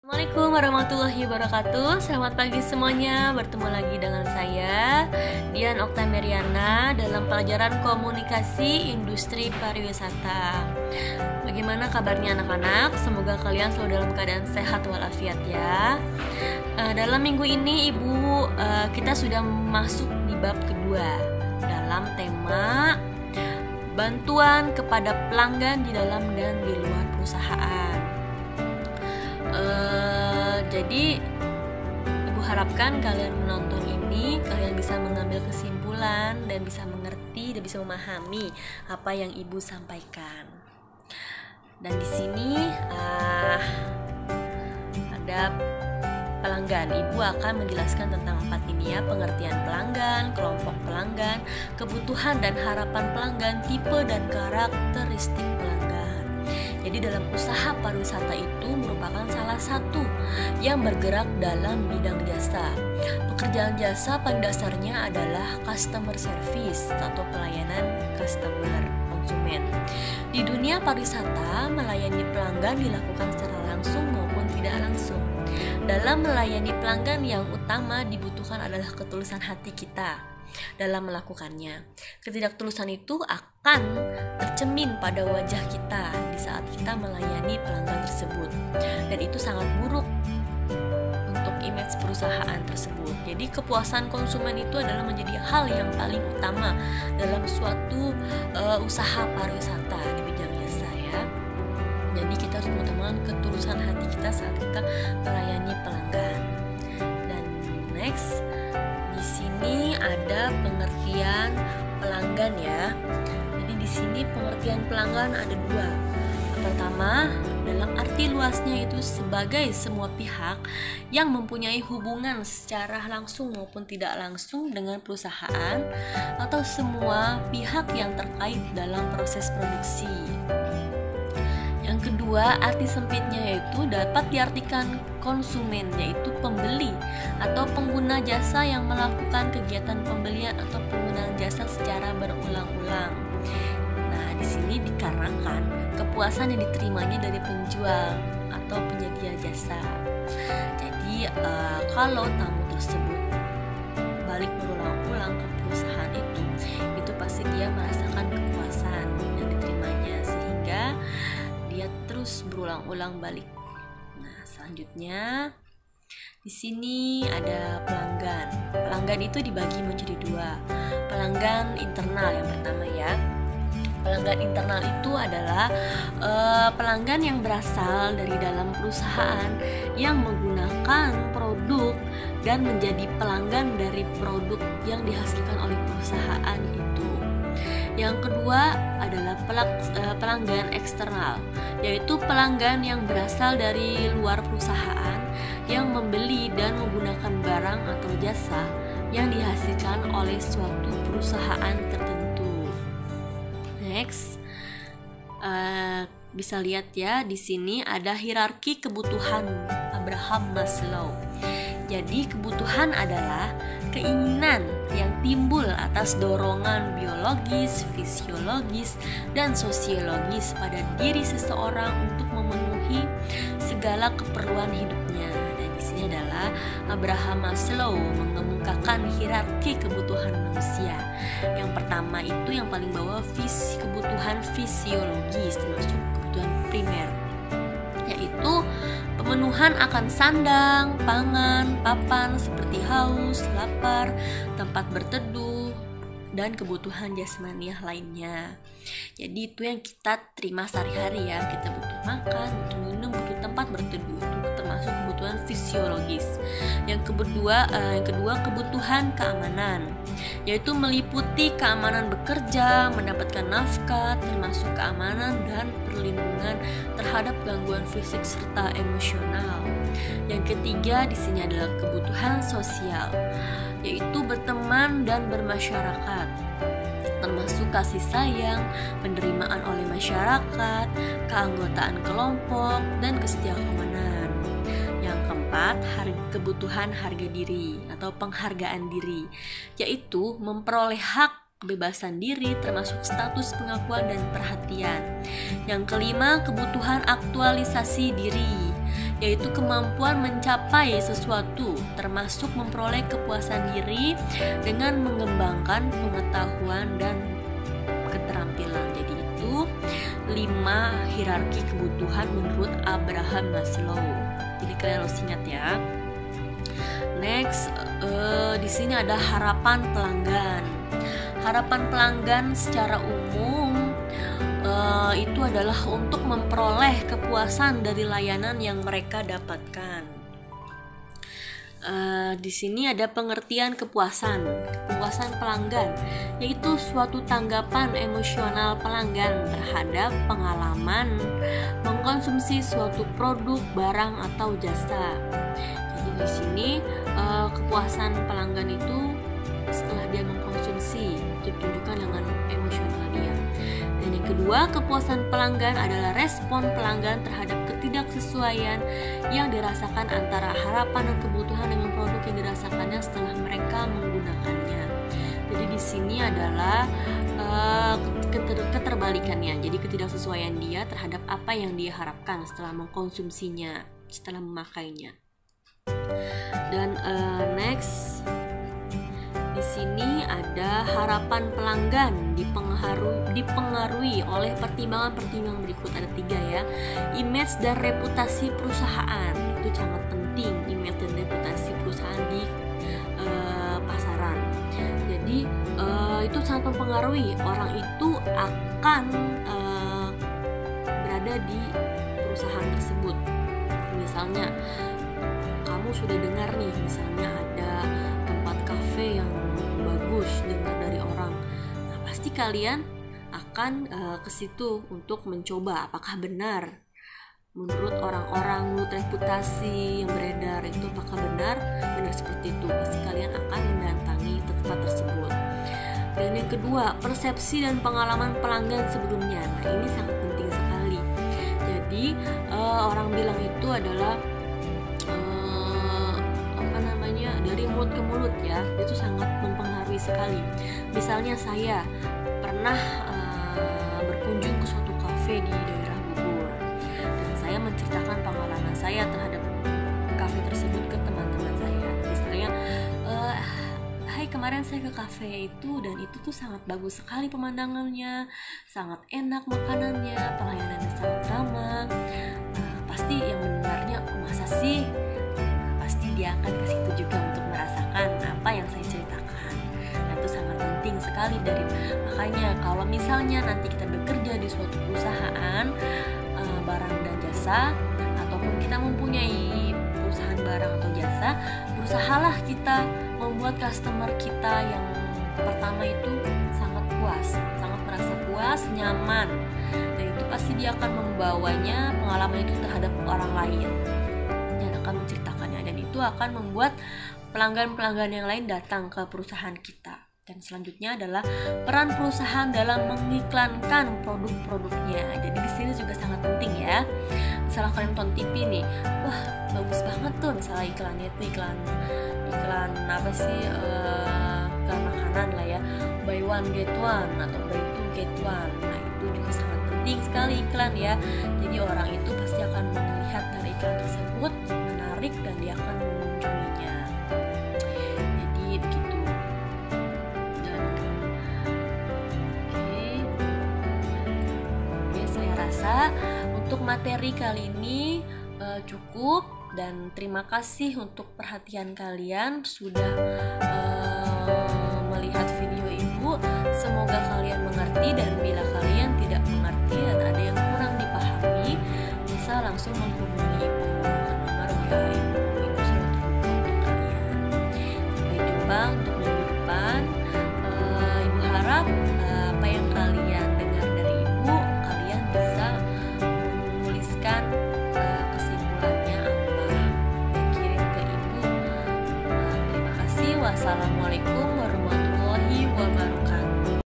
Assalamualaikum warahmatullahi wabarakatuh. Selamat pagi semuanya. Bertemu lagi dengan saya Dian Oktameriana dalam pelajaran komunikasi industri pariwisata. Bagaimana kabarnya anak-anak? Semoga kalian selalu dalam keadaan sehat walafiat ya. Dalam minggu ini kita sudah masuk di bab kedua dalam tema bantuan kepada pelanggan di dalam dan di luar perusahaan. Jadi Ibu harapkan kalian menonton ini, kalian bisa mengambil kesimpulan dan bisa mengerti dan bisa memahami apa yang Ibu sampaikan. Dan di sini ada pelanggan. Ibu akan menjelaskan tentang 4 ini ya: pengertian pelanggan, kelompok pelanggan, kebutuhan dan harapan pelanggan, tipe dan karakteristik pelanggan. Jadi dalam usaha pariwisata itu merupakan salah satu yang bergerak dalam bidang jasa. Pekerjaan jasa pada dasarnya adalah customer service atau pelayanan customer konsumen. Di dunia pariwisata, melayani pelanggan dilakukan secara langsung maupun tidak langsung. Dalam melayani pelanggan, yang utama dibutuhkan adalah ketulusan hati kita dalam melakukannya. Ketidaktulusan itu akan tercermin pada wajah kita di saat kita melayani pelanggan tersebut, dan itu sangat buruk untuk image perusahaan tersebut. Jadi kepuasan konsumen itu adalah menjadi hal yang paling utama dalam suatu usaha pariwisata di bidang jasa ya. Jadi kita harus mengutamakan ketulusan hati kita saat kita melayani pelanggan. Dan next, di sini ada pengertian pelanggan ya. Jadi di sini pengertian pelanggan ada 2. Yang pertama, dalam arti luasnya itu sebagai semua pihak yang mempunyai hubungan secara langsung maupun tidak langsung dengan perusahaan atau semua pihak yang terkait dalam proses produksi. Yang kedua, arti sempitnya yaitu dapat diartikan konsumen, yaitu pembeli atau pengguna jasa yang melakukan kegiatan pembelian atau penggunaan jasa secara berulang-ulang. Nah, di sini dikarenakan kepuasan yang diterimanya dari penjual atau penyedia jasa. Jadi, kalau tamu tersebut balik berulang-ulang ke perusahaan itu pasti dia merasakan kepuasan yang diterimanya sehingga dia terus berulang-ulang balik. Nah, selanjutnya di sini ada pelanggan. Pelanggan itu dibagi menjadi 2. Pelanggan internal yang pertama ya. Pelanggan internal itu adalah pelanggan yang berasal dari dalam perusahaan yang menggunakan produk dan menjadi pelanggan dari produk yang dihasilkan oleh perusahaan itu. Yang kedua adalah pelanggan eksternal, yaitu pelanggan yang berasal dari luar perusahaan yang membeli dan menggunakan barang atau jasa yang dihasilkan oleh suatu perusahaan tertentu. Next, bisa lihat ya, di sini ada hierarki kebutuhan Abraham Maslow. Jadi kebutuhan adalah keinginan yang timbul atas dorongan biologis, fisiologis, dan sosiologis pada diri seseorang untuk memenuhi segala keperluan hidupnya. Dan di sini adalah Abraham Maslow mengemukakan hierarki kebutuhan manusia. Yang pertama itu yang paling bawah kebutuhan fisiologis, termasuk kebutuhan primer, yaitu pemenuhan akan sandang, pangan, papan seperti haus, lapar, tempat berteduh, dan kebutuhan jasmaniah lainnya. Jadi itu yang kita terima sehari-hari ya. Kita butuh makan, butuh minum, butuh tempat berteduh. Itu termasuk kebutuhan fisiologis. Yang kedua kebutuhan keamanan, yaitu meliputi keamanan bekerja, mendapatkan nafkah, termasuk keamanan dan perlindungan terhadap gangguan fisik serta emosional. Yang ketiga di sini adalah kebutuhan sosial, yaitu berteman dan bermasyarakat, termasuk kasih sayang, penerimaan oleh masyarakat, keanggotaan kelompok, dan kesetiakawanan. Yang keempat, kebutuhan harga diri atau penghargaan diri, yaitu memperoleh hak kebebasan diri termasuk status pengakuan dan perhatian. Yang kelima, kebutuhan aktualisasi diri, yaitu kemampuan mencapai sesuatu, termasuk memperoleh kepuasan diri dengan mengembangkan pengetahuan dan keterampilan. Jadi itu 5 hierarki kebutuhan menurut Abraham Maslow. Jadi kalian harus ingat ya. Next, di sini ada harapan pelanggan. Harapan pelanggan secara umum itu adalah untuk memperoleh kepuasan dari layanan yang mereka dapatkan. Di sini ada pengertian kepuasan pelanggan, yaitu suatu tanggapan emosional pelanggan terhadap pengalaman mengkonsumsi suatu produk, barang atau jasa. Jadi di sini kepuasan pelanggan itu setelah dia mengkonsumsi itu ditunjukkan dengan emosional dia. Dan yang kedua, kepuasan pelanggan adalah respon pelanggan terhadap ketidaksesuaian yang dirasakan antara harapan dan kebutuhan dengan produk yang dirasakannya setelah mereka menggunakannya. Jadi di sini adalah keterbalikannya. Jadi ketidaksesuaian dia terhadap apa yang dia harapkan setelah mengkonsumsinya, setelah memakainya. Dan next, di sini ada harapan pelanggan dipengaruhi oleh pertimbangan-pertimbangan berikut, ada 3 ya. Image dan reputasi perusahaan, itu sangat penting, image dan reputasi perusahaan di pasaran. Jadi itu sangat mempengaruhi orang itu akan berada di perusahaan tersebut. Misalnya kamu sudah dengar nih, misalnya ada tempat kafe yang bagus dengar dari orang, nah pasti kalian akan ke situ untuk mencoba apakah benar menurut orang-orang, menurut reputasi yang beredar itu apakah benar seperti itu. Pasti kalian akan mendatangi tempat tersebut. Dan yang kedua, persepsi dan pengalaman pelanggan sebelumnya. Nah ini sangat penting sekali. Jadi orang bilang itu adalah dari mulut ke mulut ya, itu sangat mempengaruhi sekali. Misalnya saya pernah berkunjung ke suatu kafe di daerah Bogor dan saya menceritakan pengalaman saya terhadap kafe tersebut ke teman-teman saya. Misalnya, hai kemarin saya ke kafe itu dan itu tuh sangat bagus sekali pemandangannya, sangat enak makanannya, pelayanannya sangat ramah. Pasti yang mendengarnya, masa sih? Pasti dia akan ke situ juga untuk merasakan apa yang saya ceritakan. Nah itu sangat penting sekali makanya kalau misalnya nanti kita bekerja di suatu perusahaan barang dan jasa, ataupun kita mempunyai perusahaan barang atau jasa, berusahalah kita membuat customer kita yang pertama itu sangat merasa puas, nyaman, dan itu pasti dia akan membawanya pengalaman itu terhadap orang lain dan akan menceritakannya, dan itu akan membuat pelanggan-pelanggan yang lain datang ke perusahaan kita. Dan selanjutnya adalah peran perusahaan dalam mengiklankan produk-produknya. Jadi di sini juga sangat penting ya. Misalnya kalian nonton TV nih, wah bagus banget tuh misalnya iklannya itu iklan apa sih, iklan makanan lah ya, buy one get one atau buy two get one. Nah itu juga sangat penting sekali iklan ya. Jadi orang itu pasti akan melihat dari iklan tersebut menarik dan dia akan mengunjunginya. Jadi begitu. Dan oke, saya rasa untuk materi kali ini cukup, dan terima kasih untuk perhatian kalian sudah melihat video ibu. Semoga kalian mengerti, dan bila kalian tidak mengerti dan ada yang kurang dipahami, bisa langsung menghubungi ibu ke nomor WA ibu. Ibu selalu terbuka untuk kalian. Sampai jumpa untuk minggu depan. Ibu harap apa yang kalian dengar dari ibu, kalian bisa menuliskan kesimpulannya apa dan kirim ke ibu. Terima kasih. Wassalamualaikum